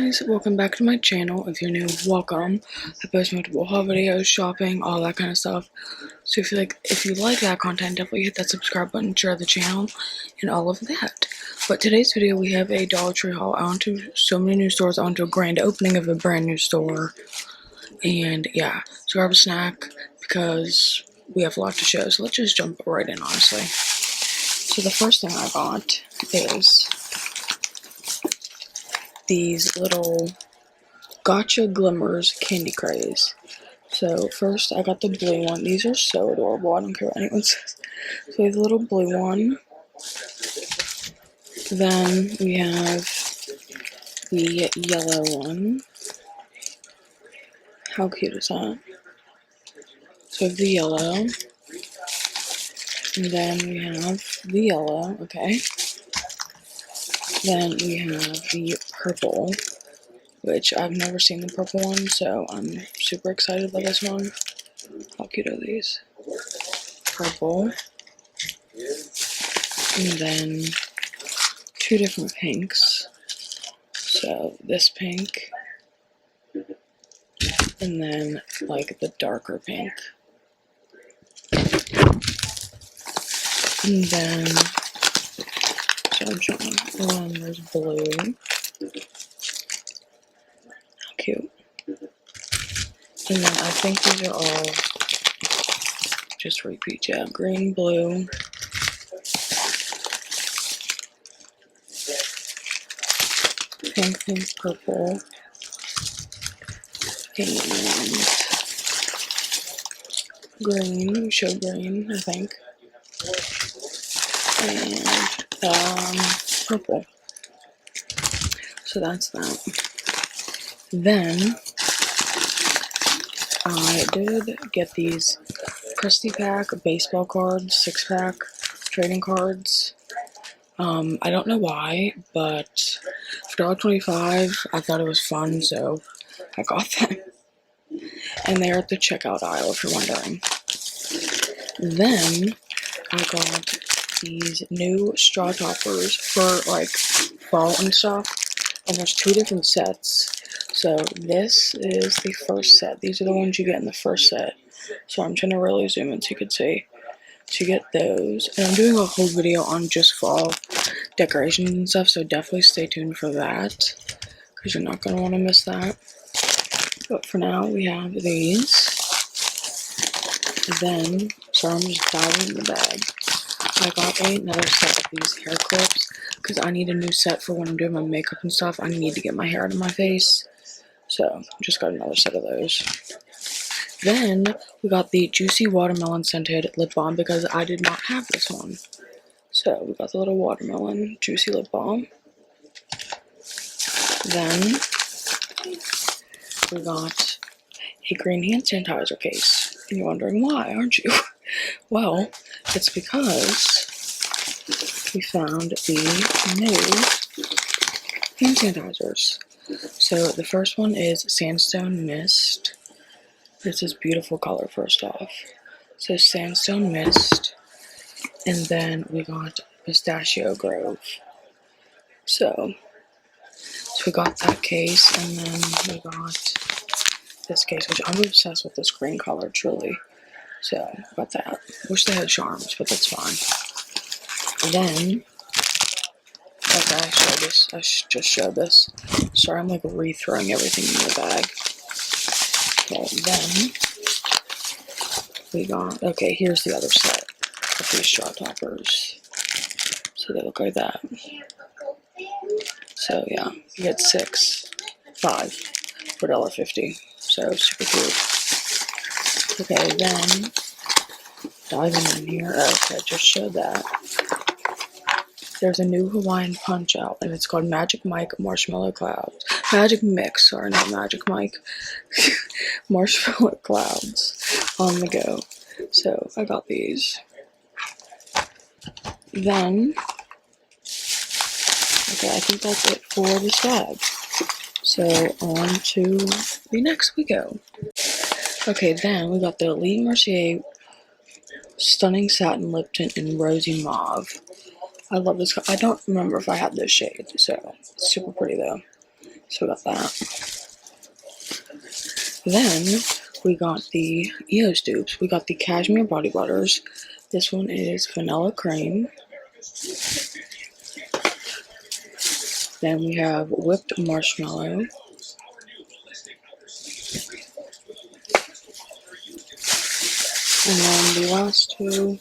guys, welcome back to my channel. If you're new, welcome. I post multiple haul videos, shopping, all that kind of stuff. So if you like that content, definitely hit that subscribe button, share the channel, and all of that. But today's video, we have a Dollar Tree haul. I went to so many new stores. I went to a grand opening of a brand new store. And yeah, so grab a snack because we have a lot to show. So let's just jump right in, honestly. So the first thing I got is these little Gotcha Glimmers Candy Craze. So first I got the blue one. These are so adorable. I don't care what anyone says. So we have the little blue one. Then we have the yellow one. How cute is that? So we have the yellow. And then we have the yellow. Okay. Then we have the purple, which I've never seen the purple one, so I'm super excited about this one. How cute are these? Purple. And then two different pinks. So this pink. And then like the darker pink. And then, so I'm showing, there's blue. How cute. And then I think these are all just repeats. Yeah, green, blue. Pink, purple. And green, show green, I think. And purple. So that's that. Then I did get these Krusty Pack baseball cards, 6-pack trading cards. I don't know why, but for $1.25, I thought it was fun, so I got them. And they're at the checkout aisle, if you're wondering. Then I got these new straw toppers for like fall and stuff. And there's two different sets. So this is the first set. These are the ones you get in the first set. So I'm trying to really zoom in so you can see. So you get those. And I'm doing a whole video on just fall decorations and stuff. So definitely stay tuned for that, because you're not going to want to miss that. But for now, we have these. Then, so I'm just diving in the bag. I got another set of these hair clips, because I need a new set for when I'm doing my makeup and stuff. I need to get my hair out of my face. So, just got another set of those. Then, we got the Juicy Watermelon Scented Lip Balm, because I did not have this one. So, we got the little watermelon Juicy Lip Balm. Then, we got a green hand sanitizer case. And you're wondering why, aren't you? Well, it's because we found the new hand sanitizers. So the first one is Sandstone Mist. It's this beautiful color, first off. So Sandstone Mist. And then we got Pistachio Grove. So we got that case, and then we got this case, which I'm obsessed with this green color, truly. So, got that. Wish they had charms, but that's fine. Then, okay, I showed this. I just showed this. Sorry, I'm like re-throwing everything in the bag. Okay, then, we got, okay, here's the other set of these straw toppers. So they look like that. So, yeah, you get 5 for $1.50. So, super cute. Okay, then, diving in here, okay, I just showed that. There's a new Hawaiian Punch Out, and it's called Magic Mike Marshmallow Clouds. Magic Mix, sorry, not Magic Mike. Marshmallow Clouds on the go. So, I got these. Then, okay, I think that's it for this bag. So, on to the next we go. Okay, then we got the Lee Mercier Stunning Satin Lip Tint in Rosy Mauve. I love this. I don't remember if I had this shade, so it's super pretty though. So we got that. Then we got the EOS dupes. We got the Cashmere Body Butters. This one is vanilla cream. Then we have whipped marshmallow. And then the last two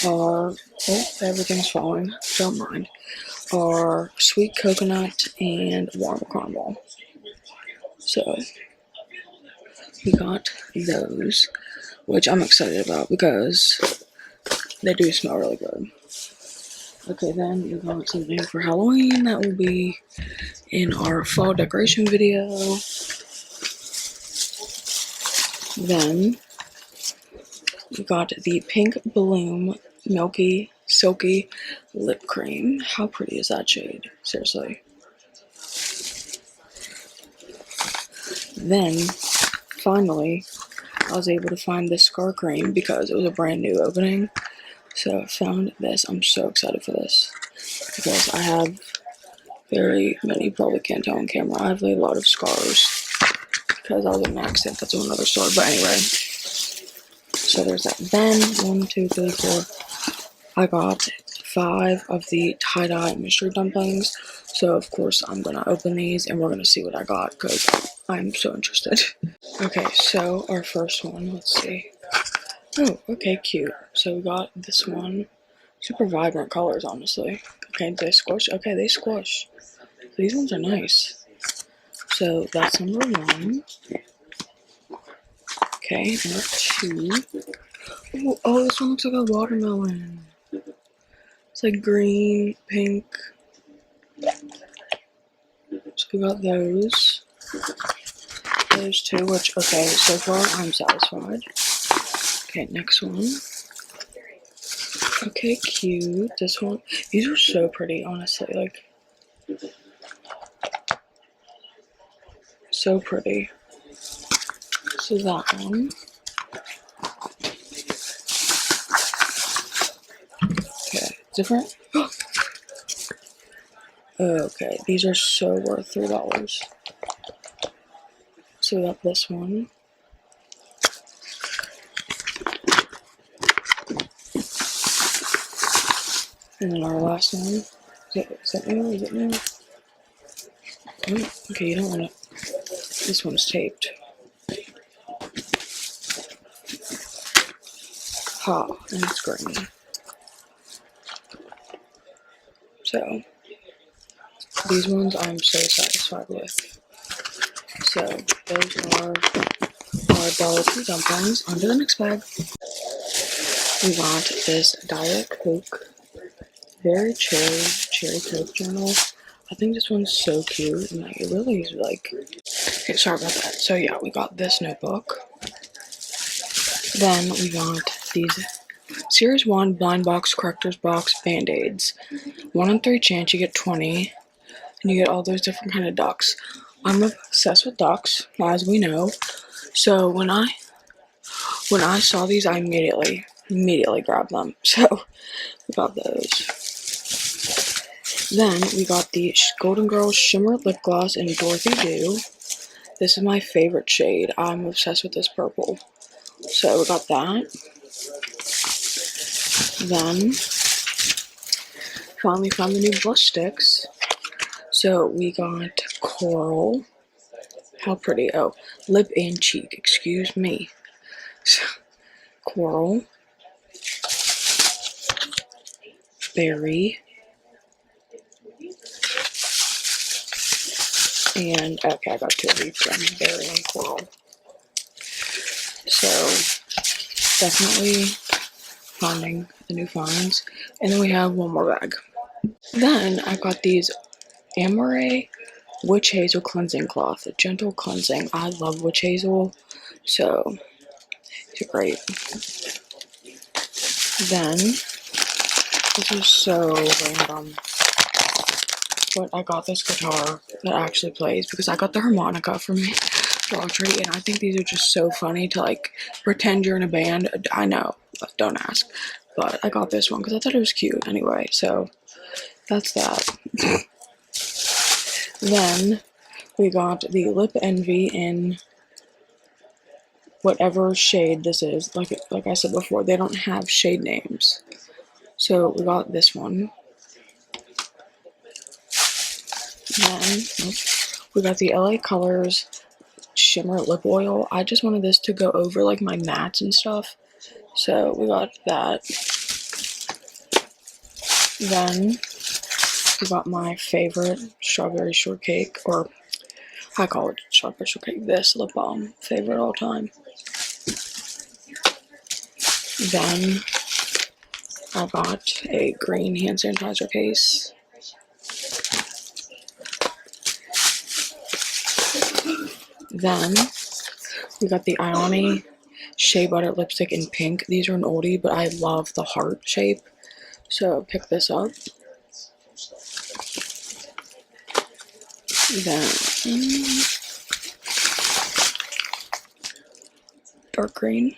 are, oh, everything's falling, don't mind, are sweet coconut and warm caramel. So we got those, which I'm excited about because they do smell really good. Okay, then we got something for Halloween that will be in our fall decoration video. Then we got the Pink Bloom Milky Silky Lip Cream. How pretty is that shade? Seriously. Then, finally, I was able to find this Scar Cream because it was a brand new opening. So I found this. I'm so excited for this because I have very many, you probably can't tell on camera, I have a lot of scars because I was in an accident. That's another story. But anyway, so there's that. Then 1, 2, 3, 4. I got 5 of the tie-dye mystery dumplings. So of course I'm gonna open these and we're gonna see what I got because I'm so interested. Okay, so our first one, let's see. Oh, okay, cute. So we got this one. Super vibrant colors, honestly. Okay, they squish. Okay, they squish. These ones are nice. So that's number 1. Okay, number 2. Oh, this one looks like a watermelon. It's like green, pink. So we got those. Those 2, which, okay, so far I'm satisfied. Okay, next one. Okay, cute. This one. These are so pretty, honestly. Like, so pretty. So that one. Okay, different. Okay, these are so worth $3. So we got this one. And then our last one. Is that new? Is it new? Oh, okay, you don't want it. This one's taped. Ha, and it's green. So, these ones I'm so satisfied with. So, those are our Dollar Tree dumplings. On to the next bag. We got this Diet Coke. Very cherry Coke journal. I think this one's so cute, and like, it really is like. Okay, sorry about that. So yeah, we got this notebook. Then we got these Series 1 Blind Box Corrector's Box Band-Aids. 1 in 3 chance you get 20, and you get all those different kind of ducks. I'm obsessed with ducks, as we know. So when I saw these, I immediately grabbed them. So we got those. Then we got the Golden Girls Shimmer Lip Gloss in Dorothy Dew. This is my favorite shade. I'm obsessed with this purple. So we got that. Then finally found the new blush sticks. So we got Coral. How pretty. Oh, lip and cheek. Excuse me. Coral. Berry. And, okay, I got 2 of each, berry and coral. So, definitely finding the new finds. And then we have one more bag. Then I got these Amore Witch Hazel Cleansing Cloth. Gentle cleansing. I love witch hazel. So, these are great. Then, this is so random. But I got this guitar that actually plays because I got the harmonica from Dollar Tree, and I think these are just so funny to like pretend you're in a band. I know, don't ask, but I got this one because I thought it was cute anyway. So that's that. Then we got the Lip Envy in whatever shade this is. Like I said before, they don't have shade names. So we got this one. Then we got the LA Colors Shimmer Lip Oil. I just wanted this to go over like my mattes and stuff. So we got that. Then we got my favorite strawberry shortcake, or I call it strawberry shortcake, this lip balm, favorite all time. Then I got a green hand sanitizer case. Then we got the Ioni Shea Butter lipstick in pink. These are an oldie, but I love the heart shape, so pick this up. Then dark green.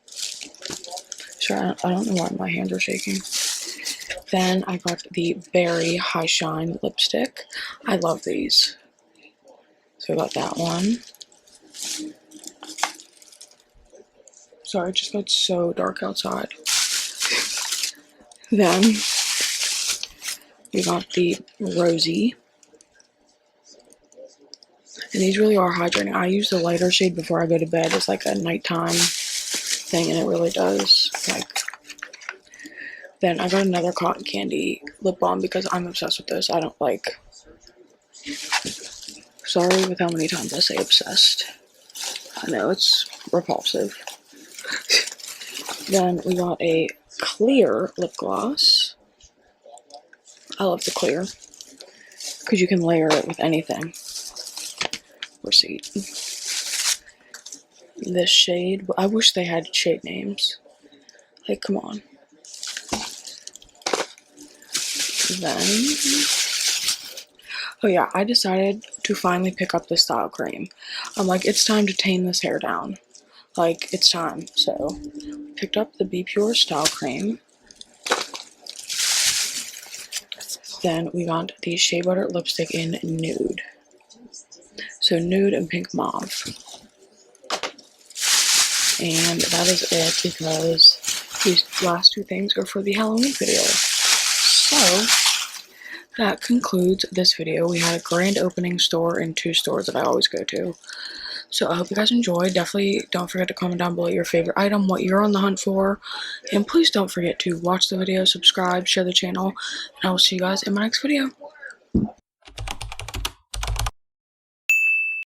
Sorry, I don't know why my hands are shaking. Then I got the Berry High Shine lipstick. I love these. So I got that one. Sorry, it just got so dark outside. Then we got the Rosy. And these really are hydrating. I use the lighter shade before I go to bed. It's like a nighttime thing, and it really does. Then I got another cotton candy lip balm because I'm obsessed with this. I don't like. Sorry with how many times I say obsessed. I know it's repulsive. Then we got a clear lip gloss. I love the clear because you can layer it with anything. Receipt. This shade, I wish they had shade names. Like, come on. Then, oh yeah, I decided to finally pick up the style cream. I'm like, it's time to tame this hair down. Like, it's time. So, picked up the Be Pure style cream. Then we got the Shea Butter lipstick in nude. So nude and pink mauve. And that is it because these last two things are for the Halloween video. So that concludes this video. We had a grand opening store in 2 stores that I always go to. So I hope you guys enjoyed. Definitely don't forget to comment down below your favorite item, what you're on the hunt for. And please don't forget to watch the video, subscribe, share the channel, and I will see you guys in my next video.